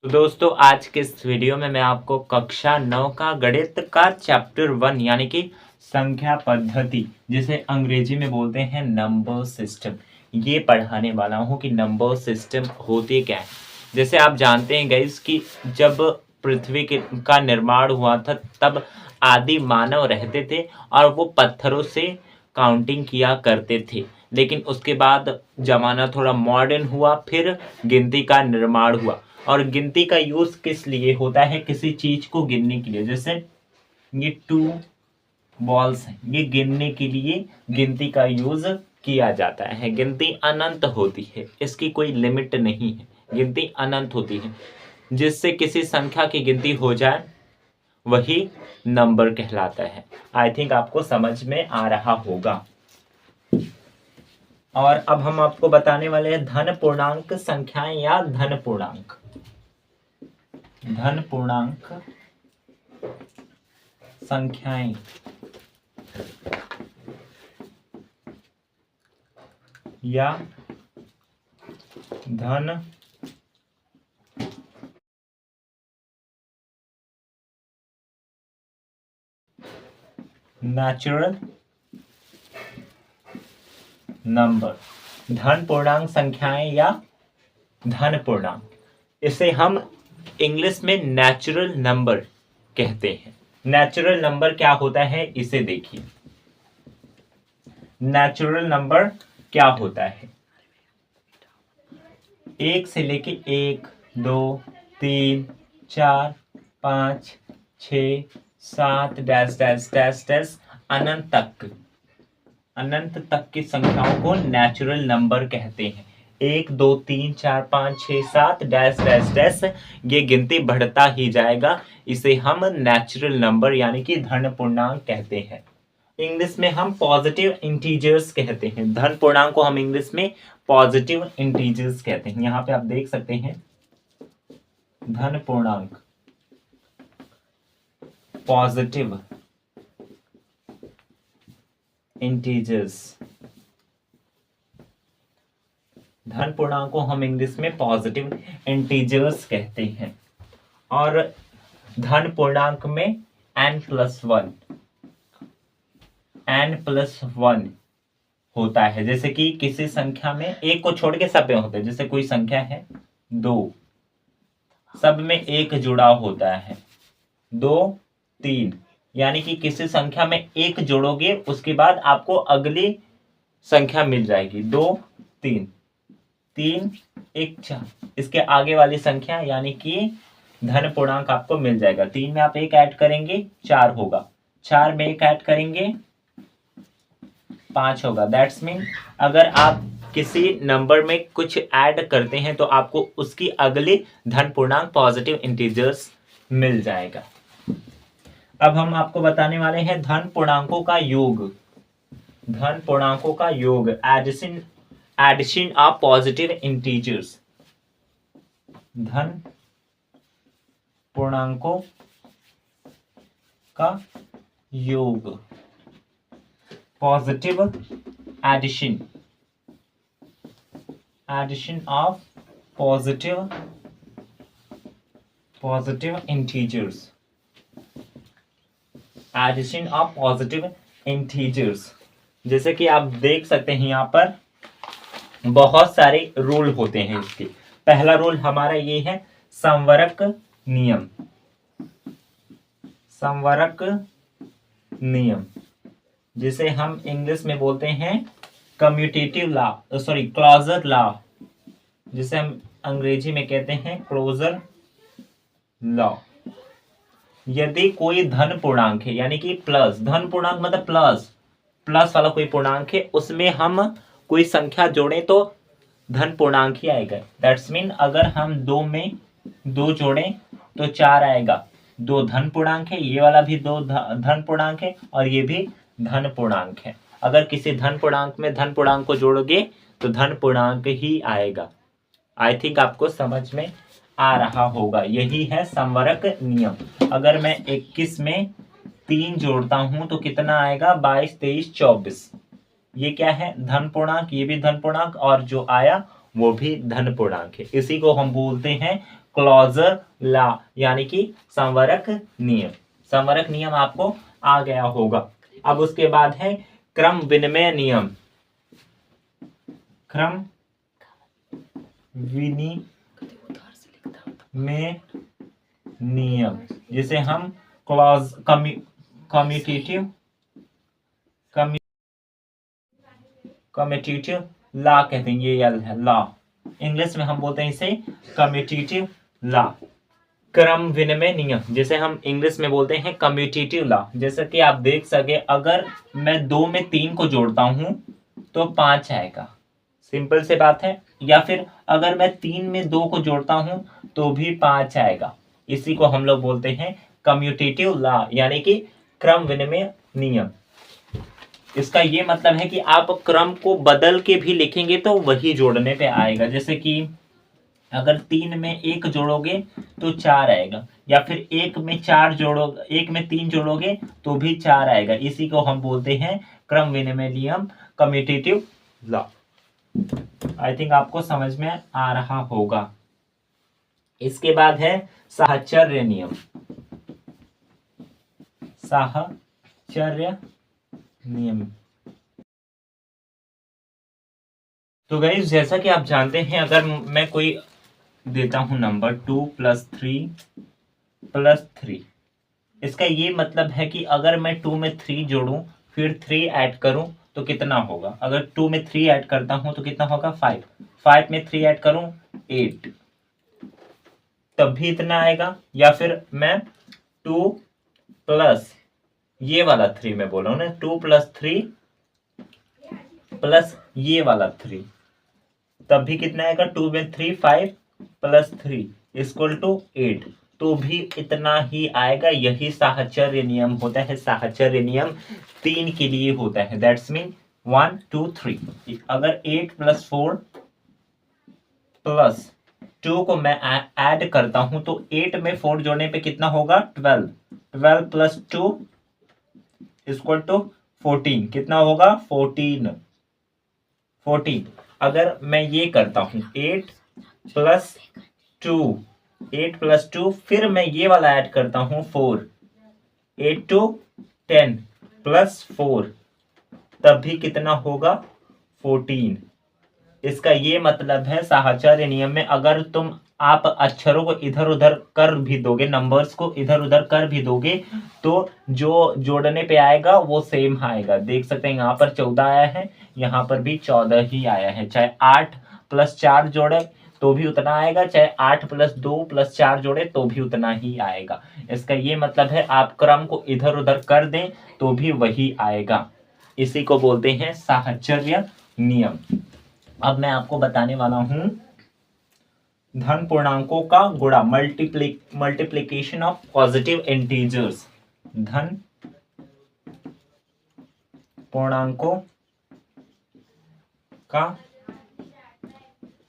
तो दोस्तों आज के इस वीडियो में मैं आपको कक्षा 9 का गणित का चैप्टर 1 यानी कि संख्या पद्धति जिसे अंग्रेजी में बोलते हैं नंबर सिस्टम, ये पढ़ाने वाला हूँ कि नंबर सिस्टम होते क्या है। जैसे आप जानते हैं गाइस कि जब पृथ्वी का निर्माण हुआ था तब आदि मानव रहते थे और वो पत्थरों से काउंटिंग किया करते थे। लेकिन उसके बाद जमाना थोड़ा मॉडर्न हुआ, फिर गिनती का निर्माण हुआ। और गिनती का यूज किस लिए होता है? किसी चीज को गिनने के लिए। जैसे ये 2 बॉल्स हैं, ये गिनने के लिए गिनती का यूज किया जाता है। गिनती अनंत होती है, इसकी कोई लिमिट नहीं है, गिनती अनंत होती है। जिससे किसी संख्या की गिनती हो जाए वही नंबर कहलाता है। आई थिंक आपको समझ में आ रहा होगा। और अब हम आपको बताने वाले हैं धन पूर्णांक संख्याएं या धन पूर्णांक। धन पूर्णांक संख्याएं या धन नेचुरल नंबर। धन पूर्णांक संख्याएं या धन पूर्णांक, इसे हम इंग्लिश में नेचुरल नंबर कहते हैं। नेचुरल नंबर क्या होता है इसे देखिए। नेचुरल नंबर क्या होता है? 1 से लेके 1, 2, 3, 4, 5, 6, 7 डैश डैश डैश डैश अनंत तक की संख्याओं को नेचुरल नंबर कहते हैं। 1, 2, 3, 4, 5, 6, 7 डैश डैश डैश, ये गिनती बढ़ता ही जाएगा। इसे हम नेचुरल नंबर यानी कि धन पूर्णांक कहते हैं। इंग्लिश में हम पॉजिटिव इंटीजर्स कहते हैं। धन पूर्णांक को हम इंग्लिश में पॉजिटिव इंटीजर्स कहते हैं। यहां पे आप देख सकते हैं धन पूर्णांक पॉजिटिव इंटीजर्स। धन पूर्णांक को हम इंग्लिश में पॉजिटिव इंटीजर्स कहते हैं। और धन पूर्णांक में n+1 होता है। जैसे कि किसी संख्या में एक को छोड़ के सब में होते हैं। जैसे कोई संख्या है 2, सब में एक जुड़ा होता है। 2, 3, यानी कि किसी संख्या में एक जोड़ोगे उसके बाद आपको अगली संख्या मिल जाएगी। 2, 3, 3, 1, 4, इसके आगे वाली संख्या यानी कि धन पूर्णांक आपको मिल जाएगा। 3 में आप 1 ऐड करेंगे 4 होगा, 4 में 1 ऐड करेंगे 5 होगा। दैट्स मीन अगर आप किसी नंबर में कुछ ऐड करते हैं तो आपको उसकी अगली धन पूर्णांक पॉजिटिव इंटीजर्स मिल जाएगा। अब हम आपको बताने वाले हैं धन पूर्णांकों का योग। धन पूर्णांकों का योग, एडिशन ऑफ पॉजिटिव इंटीजर्स। धन पूर्णांकों का योग, positive addition of positive integers. Addition of positive integers. जैसे कि आप देख सकते हैं यहाँ पर बहुत सारे रूल होते हैं इसके। पहला रूल हमारा ये है संवरक नियम। संवरक नियम जिसे हम इंग्लिश में बोलते हैं कम्यूटेटिव लॉ, क्लोजर लॉ, जिसे हम अंग्रेजी में कहते हैं क्लोजर लॉ। यदि कोई धन पूर्णांक है यानी कि प्लस, धन पूर्णांक मतलब प्लस वाला कोई पूर्णांक है, उसमें हम कोई संख्या जोड़ें तो धन पूर्णांक ही आएगा। दैट्स मीन अगर हम 2 में 2 जोड़ें तो 4 आएगा। 2 धन पूर्णांक है, ये वाला भी 2 धन पूर्णांक है और ये भी धन पूर्णांक है। अगर किसी धन पूर्णांक में धन पूर्णांक को जोड़ोगे तो धन पूर्णांक ही आएगा। आई थिंक आपको समझ में आ रहा होगा। यही है संवरक नियम। अगर मैं 21 में 3 जोड़ता हूं तो कितना आएगा? 22, 23, 24। ये क्या है? धन पूर्णांक। ये भी धन पूर्णांक और जो आया वो भी धन पूर्णांक है। इसी को हम बोलते हैं क्लॉजर लॉ यानी कि संवरक नियम। संवरक नियम आपको आ गया होगा। अब उसके बाद है क्रम विनिमय नियम। क्रम विनिमय नियम जिसे हम क्लॉज कम्यूटेटिव लॉ कहते हैं। ये एल है लॉ, इंग्लिश में हम बोलते हैं इसे कम्यूटेटिव लॉ। क्रम विनिमय नियम जिसे हम इंग्लिश में बोलते हैं कम्यूटेटिव लॉ। जैसे कि आप देख सके, अगर मैं 2 में 3 को जोड़ता हूं तो 5 आएगा, सिंपल से बात है। या फिर अगर मैं 3 में 2 को जोड़ता हूं तो भी 5 आएगा। इसी को हम लोग बोलते हैं कम्यूटेटिव लॉ यानी कि क्रम विनिमय नियम। इसका ये मतलब है कि आप क्रम को बदल के भी लिखेंगे तो वही जोड़ने पे आएगा। जैसे कि अगर 3 में 1 जोड़ोगे तो 4 आएगा, या फिर 1 में 3 जोड़ोगे तो भी 4 आएगा। इसी को हम बोलते हैं क्रम विनिमय नियम, कम्यूटेटिव लॉ। आई थिंक आपको समझ में आ रहा होगा। इसके बाद है साहचर्य नियम। साहचर्य नियम तो गाइस, जैसा कि आप जानते हैं, अगर मैं कोई देता हूं नंबर 2 + 3 + 3, इसका ये मतलब है कि अगर मैं 2 में 3 जोड़ूं फिर 3 ऐड करूं तो कितना होगा। अगर 2 में 3 ऐड करता हूं तो कितना होगा 5, 5 में 3 ऐड करूं 8, तब भी इतना आएगा। या फिर मैं 2 प्लस ये वाला 3 में बोल रहा हूं ना, 2 + 3 प्लस ये वाला 3, तब भी कितना आएगा 2 में 3 5 + 3 = 8, तो भी इतना ही आएगा। यही साहचर्य नियम होता है। साहचर्य नियम 3 के लिए होता है, दैट्स मीन 1 2 3। अगर 8 + 4 + 2 को मैं ऐड करता हूं तो 8 में 4 जोड़ने पे कितना होगा 12, 12 + 2 = 14, कितना होगा 14। अगर मैं ये करता हूं 8 + 2 फिर मैं ये वाला ऐड करता हूं 4, 8 2 10 + 4, तब भी कितना होगा 14। इसका ये मतलब है साहचर्य नियम में अगर आप अक्षरों को इधर उधर कर भी दोगे, नंबर्स को इधर उधर कर भी दोगे, तो जो जोड़ने पे आएगा वो सेम आएगा। देख सकते हैं यहाँ पर 14 आया है, यहाँ पर भी 14 ही आया है। चाहे 8 + 4 जोड़े तो भी उतना आएगा, चाहे 8 + 2 + 4 जोड़े तो भी उतना ही आएगा। इसका ये मतलब है आप क्रम को इधर उधर कर दें तो भी वही आएगा। इसी को बोलते हैं साहचर्य नियम। अब मैं आपको बताने वाला हूं धन पूर्णांकों का गुणा, मल्टीप्लिकेशन ऑफ पॉजिटिव इंटीजर्स। धन पूर्णांकों का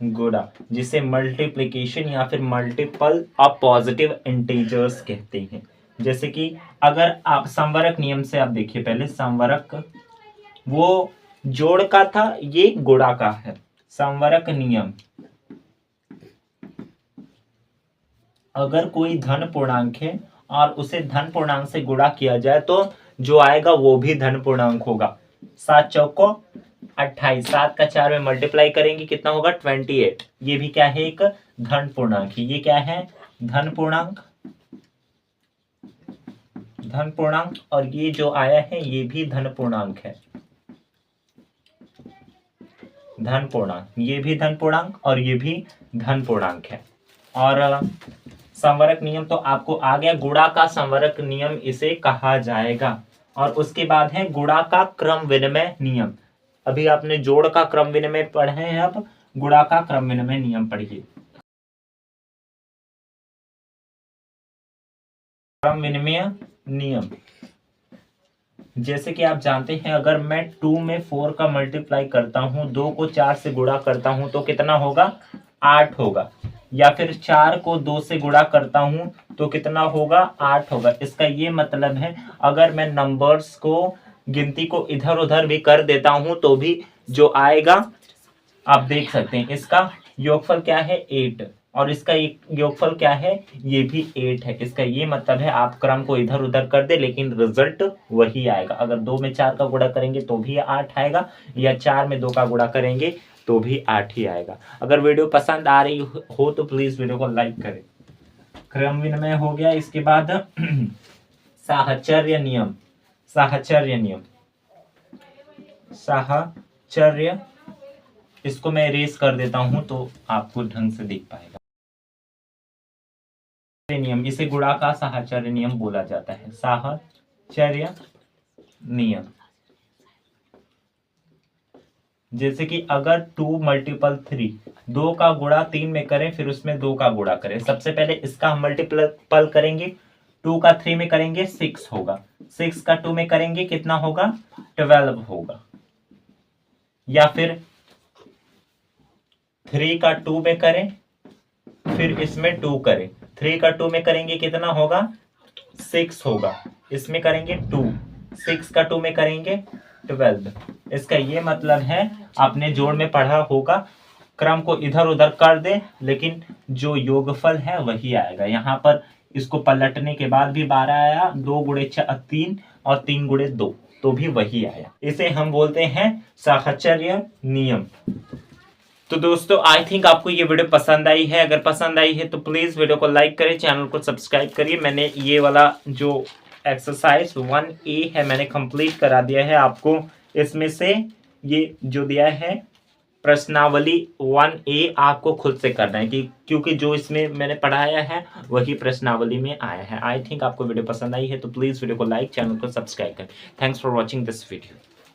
गुणा, जिसे मल्टीप्लिकेशन या फिर मल्टीपल ऑफ पॉजिटिव इंटीजर्स कहते हैं। जैसे कि अगर आप संवरक नियम से आप देखिए, पहले संवरक वो जोड़ का था, ये गुणा का है। संवरक नियम, अगर कोई धन पूर्णांक है और उसे धन पूर्णांक से गुणा किया जाए तो जो आएगा वो भी धन पूर्णांक होगा। 7 चौको 28, 7 का 4 में मल्टीप्लाई करेंगे कितना होगा 28। ये भी क्या है, एक धन पूर्णांक। ये क्या है, धन पूर्णांक। और ये जो आया है ये भी धन पूर्णांक है। धन पूर्णांक, ये भी धन पूर्णांक और ये भी धन पूर्णांक है। और संवरक नियम तो आपको आ गया, गुणा का संवरक नियम इसे कहा जाएगा। और उसके बाद है गुणा का क्रम विनिमय नियम। अभी आपने जोड़ का क्रम विनिमय पढ़े हैं, अब गुणा का क्रम विनिमय नियम पढ़िए। क्रम विनिमय नियम, जैसे कि आप जानते हैं, अगर मैं 2 में 4 का मल्टीप्लाई करता हूं, 2 को 4 से गुणा करता हूं तो कितना होगा 8 होगा। या फिर 4 को 2 से गुणा करता हूं तो कितना होगा 8 होगा। इसका ये मतलब है अगर मैं नंबर्स को, गिनती को इधर उधर भी कर देता हूं तो भी जो आएगा, आप देख सकते हैं इसका योगफल क्या है 8। और इसका एक योगफल क्या है, ये भी 8 है। इसका ये मतलब है आप क्रम को इधर उधर कर दे लेकिन रिजल्ट वही आएगा। अगर 2 में 4 का गुणा करेंगे तो भी 8 आएगा, या 4 में 2 का गुणा करेंगे तो भी 8 ही आएगा। अगर वीडियो पसंद आ रही हो तो प्लीज वीडियो को लाइक करें। क्रम विनिमय हो गया। इसके बाद साहचर्य नियम, साहचर्य नियम, साहचर्य, इसको मैं इरेज कर देता हूं तो आपको ढंग से दिख पाएगा। नियम, इसे गुणा का साहचर्य नियम बोला जाता है। साहचर्य नियम, जैसे कि अगर 2 मल्टीपल 3, 2 का गुणा 3 में करें फिर उसमें 2 का गुणा करें। सबसे पहले इसका हम मल्टीपल करेंगे, 2 का 3 में करेंगे 6 होगा, 6 का 2 में करेंगे कितना होगा, 12 होगा। या फिर 3 का 2 में करें फिर इसमें 2 करें, 3 का 2 में करेंगे कितना होगा, 6 होगा, इसमें करेंगे 2, 6 का 2 में करेंगे 12। इसका ये मतलब है आपने जोड़ में पढ़ा होगा, क्रम को इधर उधर कर दे लेकिन जो योगफल है वही आएगा। यहाँ पर इसको पलटने के बाद भी 12 आया, 2 गुणे 3 और 3 गुणे 2 तो भी वही आया। इसे हम बोलते हैं साहचर्य नियम। तो दोस्तों आई थिंक आपको ये वीडियो पसंद आई है। अगर पसंद आई है तो प्लीज वीडियो को लाइक करें, चैनल को सब्सक्राइब करिए। मैंने ये वाला जो एक्सरसाइज 1A है मैंने कंप्लीट करा दिया है आपको। इसमें से ये जो दिया है प्रश्नावली 1A आपको खुद से करना है क्योंकि जो इसमें मैंने पढ़ाया है वही प्रश्नावली में आया है। आई थिंक आपको वीडियो पसंद आई है तो प्लीज वीडियो को लाइक, चैनल को सब्सक्राइब करें। Thanks for watching this video.